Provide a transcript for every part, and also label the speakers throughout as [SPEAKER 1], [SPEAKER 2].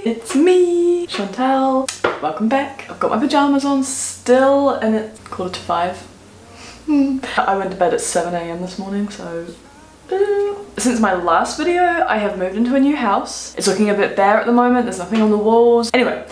[SPEAKER 1] it's me, Chantal. Welcome back. I've got my pajamas on still and it's 4:45. I went to bed at 7 AM this morning, so... Since my last video, I have moved into a new house. It's looking a bit bare at the moment, there's nothing on the walls. Anyway.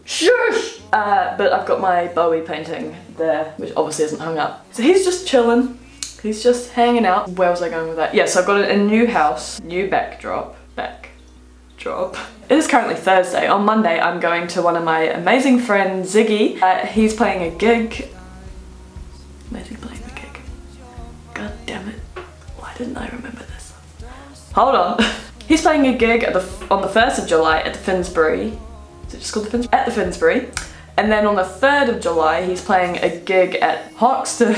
[SPEAKER 1] Shush! But I've got my Bowie painting there, which obviously isn't hung up. So he's just chilling. He's just hanging out. Where was I going with that? Yes, I've got a new house, new backdrop. It is currently Thursday. On Monday, I'm going to one of my amazing friends, Ziggy. He's playing a gig. Where's he playing the gig? God damn it. Why didn't I remember this? Hold on. He's playing a gig on the 1st of July at the Finsbury. Is it just called the Finsbury? At the Finsbury. And then on the 3rd of July, he's playing a gig at Hoxton.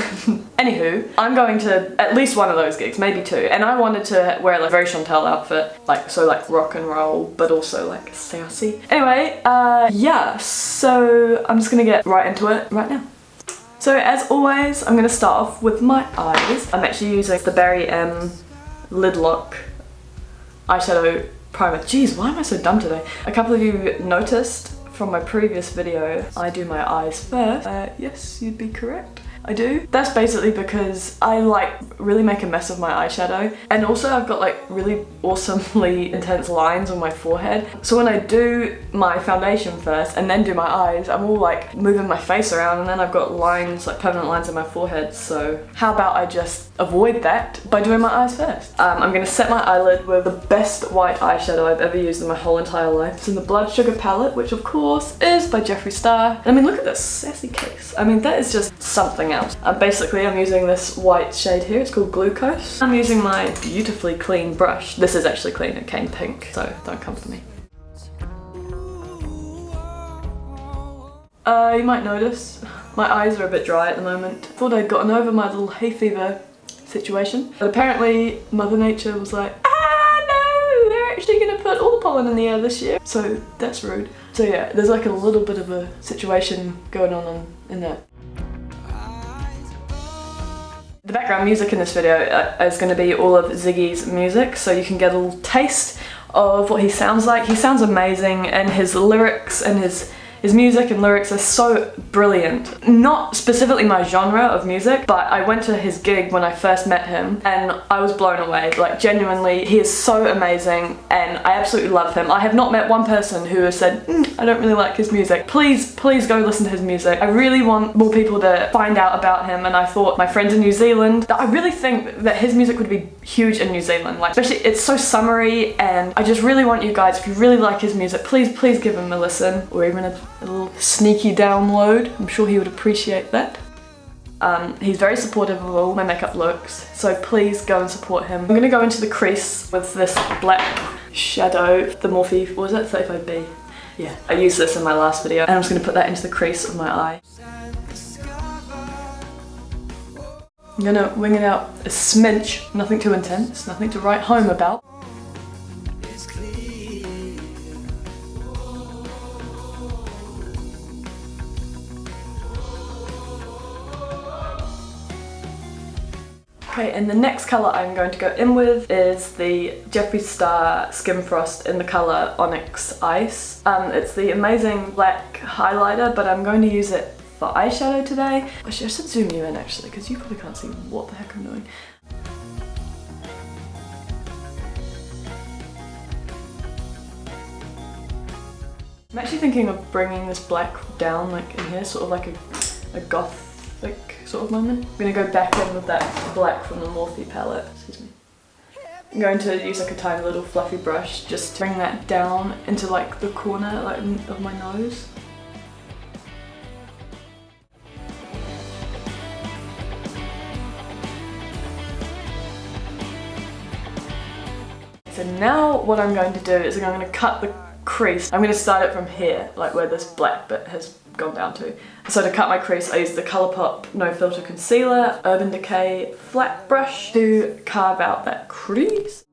[SPEAKER 1] Anywho, I'm going to at least one of those gigs, maybe two. And I wanted to wear like a very Chantal outfit, like rock and roll, but also like sassy. Anyway, yeah, so I'm just gonna get right into it right now. So as always, I'm gonna start off with my eyes. I'm actually using the Berry M Lid Lock eyeshadow primer. Jeez, why am I so dumb today? A couple of you noticed from my previous video, I do my eyes first. Yes, you'd be correct. I do. That's basically because I like really make a mess of my eyeshadow, and also I've got like really awesomely intense lines on my forehead. So when I do my foundation first and then do my eyes, I'm all like moving my face around and then I've got lines, like permanent lines on my forehead. So how about I just avoid that by doing my eyes first? I'm gonna set my eyelid with the best white eyeshadow I've ever used in my whole entire life. It's in the Blood Sugar palette, which of course is by Jeffree Star. I mean, look at this sassy case. I mean, that is just something else. Basically, I'm using this white shade here. It's called Glucose. I'm using my beautifully clean brush. This is actually clean. It came pink, so don't come for me. You might notice my eyes are a bit dry at the moment. Thought I'd gotten over my little hay fever situation, but apparently Mother Nature was like, ah no, they're actually gonna put all the pollen in the air this year. So that's rude. So yeah, there's like a little bit of a situation going on in that. The background music in this video is going to be all of Ziggy's music, so you can get a little taste of what he sounds like. He sounds amazing, and his lyrics and his music and lyrics are so brilliant. Not specifically my genre of music, but I went to his gig when I first met him and I was blown away. Like, genuinely, he is so amazing and I absolutely love him. I have not met one person who has said, I don't really like his music. Please go listen to his music. I really want more people to find out about him, and I thought my friends in New Zealand, I really think that his music would be huge in New Zealand. Like, especially, it's so summery, and I just really want you guys, if you really like his music, please give him a listen, or even a little sneaky download. I'm sure he would appreciate that. He's very supportive of all my makeup looks, so please go and support him. I'm going to go into the crease with this black shadow, the Morphe, what was it, 35B? Yeah, I used this in my last video, and I'm just going to put that into the crease of my eye. I'm going to wing it out a smidge, nothing too intense, nothing to write home about. Okay, and the next colour I'm going to go in with is the Jeffree Star Skin Frost in the colour Onyx Ice. It's the amazing black highlighter, but I'm going to use it for eyeshadow today. I should zoom you in actually, because you probably can't see what the heck I'm doing. I'm actually thinking of bringing this black down like in here, sort of like a gothic sort of moment. I'm going to go back in with that black from the Morphe palette. Excuse me. I'm going to use like a tiny little fluffy brush just to bring that down into like the corner like of my nose. So now what I'm going to do is I'm going to cut the crease. I'm going to start it from here, like where this black bit has gone down to. So to cut my crease, I use the Colourpop No Filter Concealer Urban Decay flat brush to carve out that crease.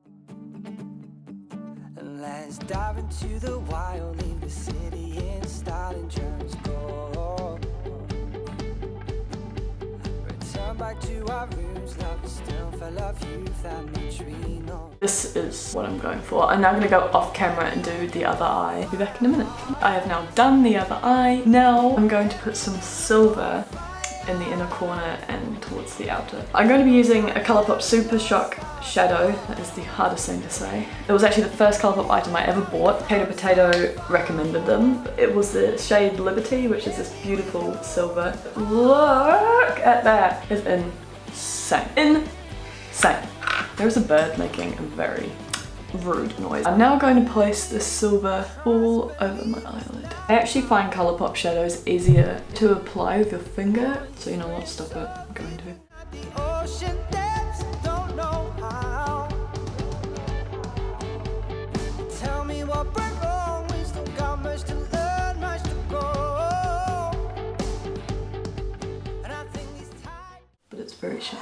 [SPEAKER 1] And let's dive into the wild, leave the city in style and just go. Return This is what I'm going for. I'm now going to go off camera and do the other eye. Be back in a minute. I have now done the other eye. Now I'm going to put some silver in the inner corner and towards the outer. I'm going to be using a Colourpop Super Shock shadow. That is the hardest thing to say. It was actually the first Colourpop item I ever bought. Potato recommended them. It was the shade Liberty, which is this beautiful silver. Look at that. It's insane. Insane. There's a bird making a very rude noise. I'm now going to place this silver all over my eyelid. I actually find Colourpop shadows easier to apply with your finger, so you know what, stop it, I'm going to. But it's very shiny.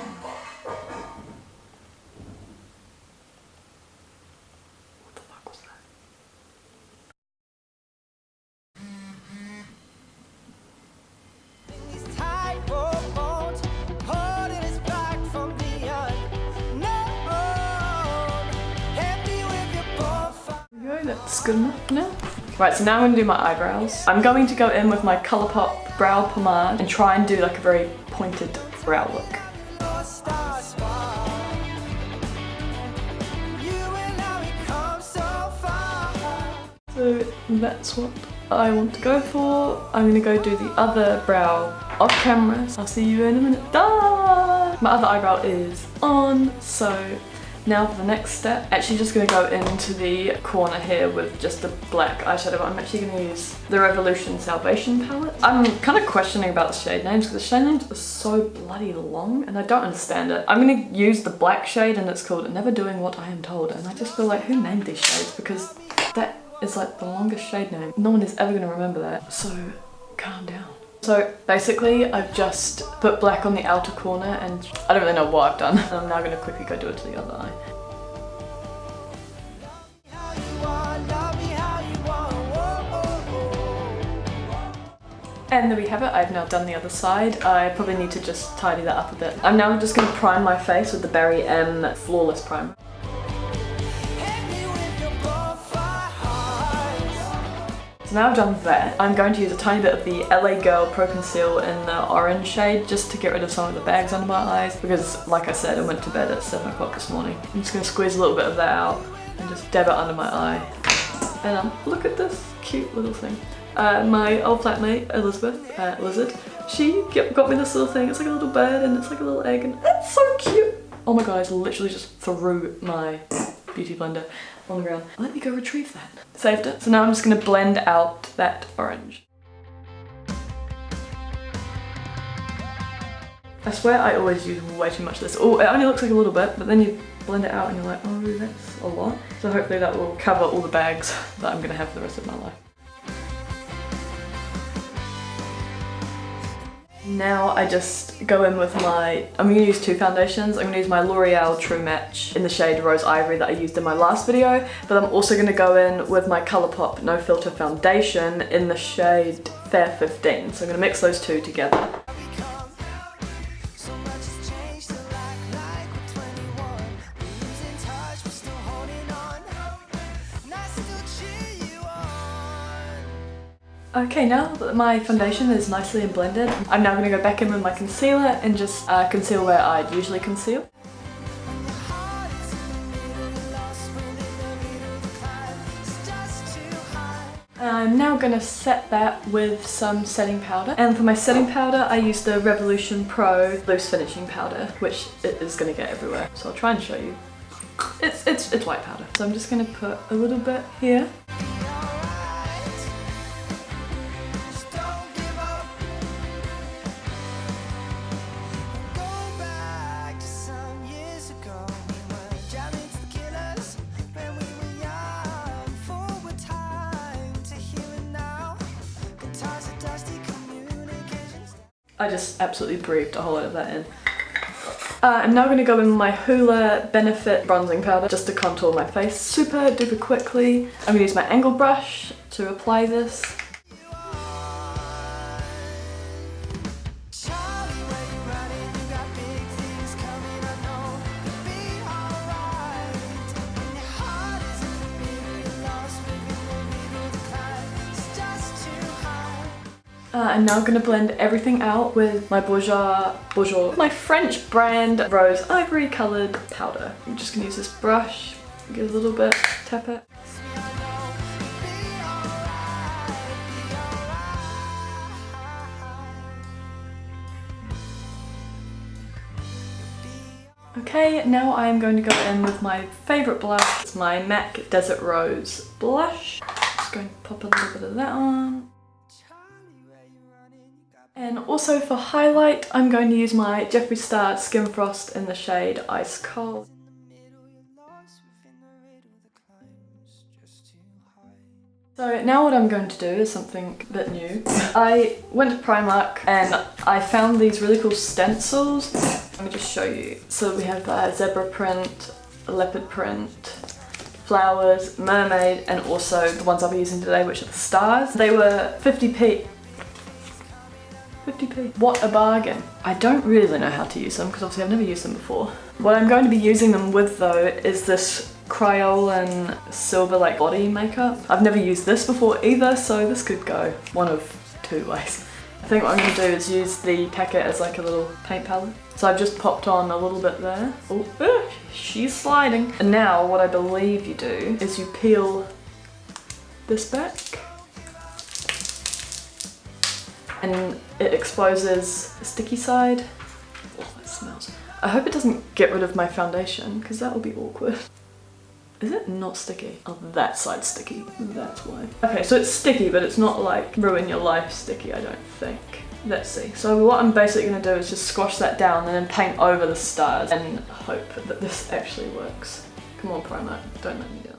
[SPEAKER 1] That's good enough now. Right, so now I'm going to do my eyebrows. I'm going to go in with my Colourpop brow pomade and try and do like a very pointed brow look. So that's what I want to go for. I'm going to go do the other brow off camera. I'll see you in a minute. Da! My other eyebrow is on, so now for the next step, actually just going to go into the corner here with just the black eyeshadow. I'm actually going to use the Revolution Salvation palette. I'm kind of questioning about the shade names because the shade names are so bloody long and I don't understand it. I'm going to use the black shade and it's called Never Doing What I Am Told, and I just feel like who named these shades, because that is like the longest shade name. No one is ever going to remember that, so calm down. So basically I've just put black on the outer corner and I don't really know what I've done. I'm now going to quickly go do it to the other eye. And there we have it, I've now done the other side. I probably need to just tidy that up a bit. I'm now just going to prime my face with the Barry M Flawless Primer. So now I've done that, I'm going to use a tiny bit of the LA Girl Pro Conceal in the orange shade just to get rid of some of the bags under my eyes, because like I said, I went to bed at 7 o'clock this morning. I'm just going to squeeze a little bit of that out and just dab it under my eye. And look at this cute little thing. My old flatmate, Elizabeth, Lizard, she got me this little thing. It's like a little bird and it's like a little egg and it's so cute. Oh my god, I literally just threw my beauty blender on the ground. Let me go retrieve that. Saved it. So now I'm just going to blend out that orange. I swear I always use way too much of this. Oh, it only looks like a little bit, but then you blend it out and you're like, oh, that's a lot. So hopefully that will cover all the bags that I'm going to have for the rest of my life. Now I just go in with I'm going to use two foundations. I'm going to use my L'Oreal True Match in the shade Rose Ivory that I used in my last video, but I'm also going to go in with my Colourpop No Filter foundation in the shade Fair 15. So I'm going to mix those two together. Okay, now that my foundation is nicely and blended, I'm now going to go back in with my concealer and just conceal where I'd usually conceal. I'm now going to set that with some setting powder, and for my setting powder I use the Revolution Pro Loose Finishing Powder, which it is going to get everywhere, so I'll try and show you. It's white powder. So I'm just going to put a little bit here. I just absolutely breathed a whole lot of that in. I'm now going to go in with my Hoola Benefit bronzing powder just to contour my face super duper quickly. I'm going to use my angle brush to apply this. And now I'm gonna blend everything out with my my French brand Rose Ivory coloured powder. I'm just gonna use this brush, give it a little bit, tap it. Okay, now I'm going to go in with my favourite blush. It's my MAC Desert Rose blush. Just going to pop a little bit of that on. And also for highlight, I'm going to use my Jeffree Star Skin Frost in the shade Ice Cold. So now what I'm going to do is something a bit new. I went to Primark and I found these really cool stencils. Let me just show you. So we have zebra print, leopard print, flowers, mermaid, and also the ones I'll be using today, which are the stars. They were 50p. 50p. What a bargain. I don't really know how to use them because obviously I've never used them before. What I'm going to be using them with though is this Kryolan silver like body makeup. I've never used this before either, so this could go one of two ways. I think what I'm going to do is use the packet as like a little paint palette. So I've just popped on a little bit there. Oh, she's sliding. And now what I believe you do is you peel this back. And it exposes the sticky side. Oh, that smells. I hope it doesn't get rid of my foundation because that will be awkward. Is it not sticky? Oh, that side's sticky. That's why. Okay, so it's sticky, but it's not like ruin your life sticky, I don't think. Let's see. So what I'm basically going to do is just squash that down and then paint over the stars and hope that this actually works. Come on, Primark, don't let me down.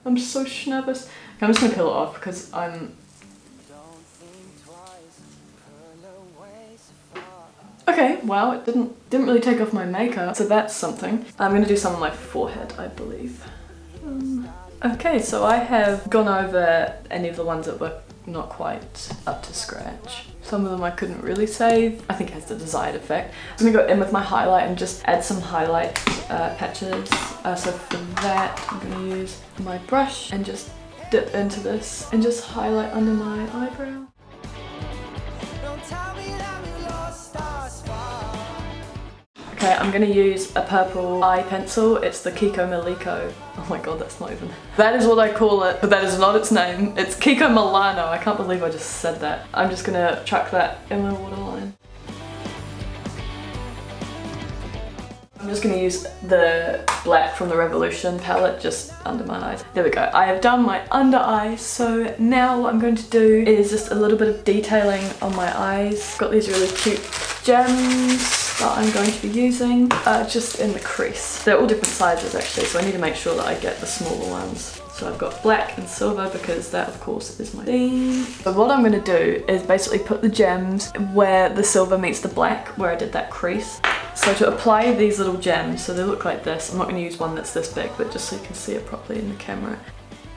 [SPEAKER 1] I'm so nervous. I'm just gonna peel it off because I'm... Okay, wow, it didn't really take off my makeup, so that's something. I'm gonna do some on my forehead, I believe. Okay, so I have gone over any of the ones that were not quite up to scratch. Some of them I couldn't really save. I think it has the desired effect. I'm gonna go in with my highlight and just add some highlight patches. So for that, I'm gonna use my brush and just dip into this and just highlight under my eyebrow. Okay, I'm gonna use a purple eye pencil. It's the Kiko Milano. Oh my god, that's not even... That is what I call it, but that is not its name. It's Kiko Milano. I can't believe I just said that. I'm just gonna chuck that in my waterline. I'm just gonna use the black from the Revolution palette just under my eyes. There we go. I have done my under eye, so now what I'm going to do is just a little bit of detailing on my eyes. Got these really cute gems that I'm going to be using just in the crease. They're all different sizes actually, so I need to make sure that I get the smaller ones. So I've got black and silver because that of course is my theme. So what I'm going to do is basically put the gems where the silver meets the black, where I did that crease. So to apply these little gems, so they look like this, I'm not going to use one that's this big, but just so you can see it properly in the camera.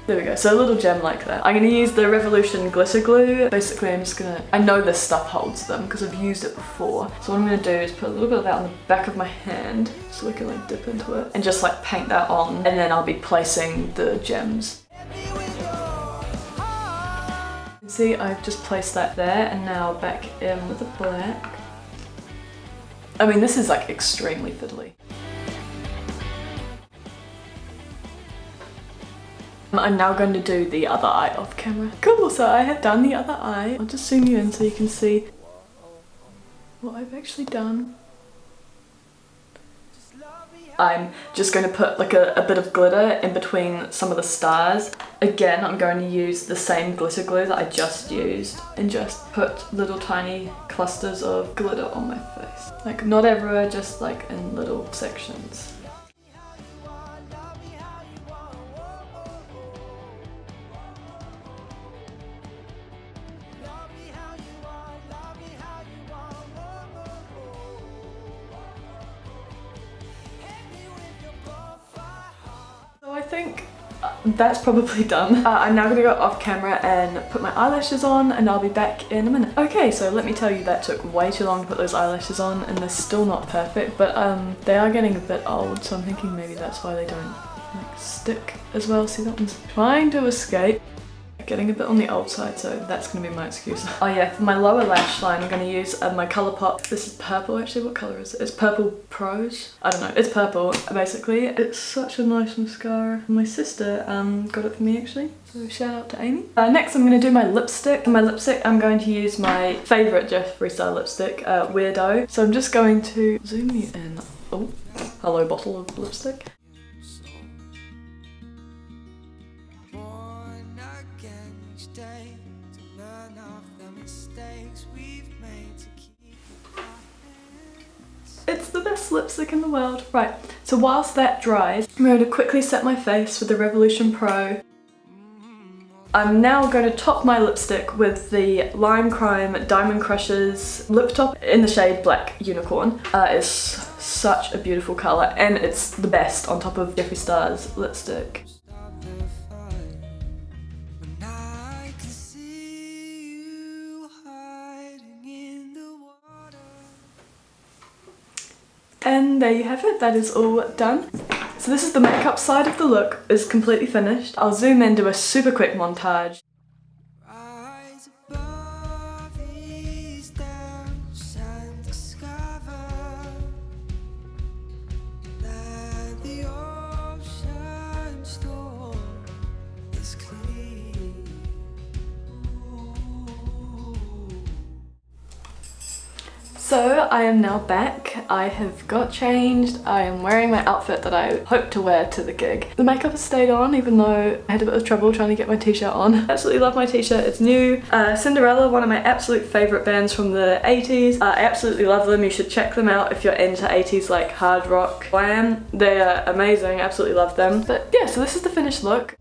[SPEAKER 1] There we go, so a little gem like that. I'm going to use the Revolution glitter glue. Basically I'm just going to, I know this stuff holds them because I've used it before. So what I'm going to do is put a little bit of that on the back of my hand so I can like dip into it and just like paint that on, and then I'll be placing the gems. See, I've just placed that there and now back in with the black. I mean, this is like extremely fiddly. I'm now going to do the other eye off camera. Cool, so I have done the other eye. I'll just zoom you in so you can see what I've actually done. I'm just going to put like a bit of glitter in between some of the stars. Again, I'm going to use the same glitter glue that I just used and just put little tiny clusters of glitter on my face. Like not everywhere, just like in little sections. I think that's probably done. I'm now gonna go off camera and put my eyelashes on, and I'll be back in a minute. Okay, so let me tell you, that took way too long to put those eyelashes on, and they're still not perfect, but they are getting a bit old, so I'm thinking maybe that's why they don't like stick as well. See, that one's trying to escape. Getting a bit on the old side, so that's gonna be my excuse. Oh yeah, for my lower lash line I'm gonna use my Colourpop. This is purple actually. What colour is it? It's Purple Prose. I don't know, it's purple basically. It's such a nice mascara. My sister got it for me actually, so shout out to Amy. Next I'm gonna do my lipstick. For my lipstick I'm going to use my favourite Jeffree Star lipstick, Weirdo. So I'm just going to zoom you in. Oh, hello bottle of lipstick. It's the best lipstick in the world. Right, so whilst that dries, I'm going to quickly set my face with the Revolution Pro. I'm now going to top my lipstick with the Lime Crime Diamond Crushers lip top in the shade Black Unicorn. It's such a beautiful colour, and it's the best on top of Jeffree Star's lipstick. And there you have it, that is all done. So this is the makeup side of the look, is completely finished. I'll zoom in, do a super quick montage. So I am now back. I have got changed. I am wearing my outfit that I hope to wear to the gig. The makeup has stayed on even though I had a bit of trouble trying to get my t-shirt on. Absolutely love my t-shirt, it's new. Cinderella, one of my absolute favourite bands from the 80s. I absolutely love them. You should check them out if you're into 80s like hard rock, glam. They are amazing, absolutely love them. But yeah, so this is the finished look.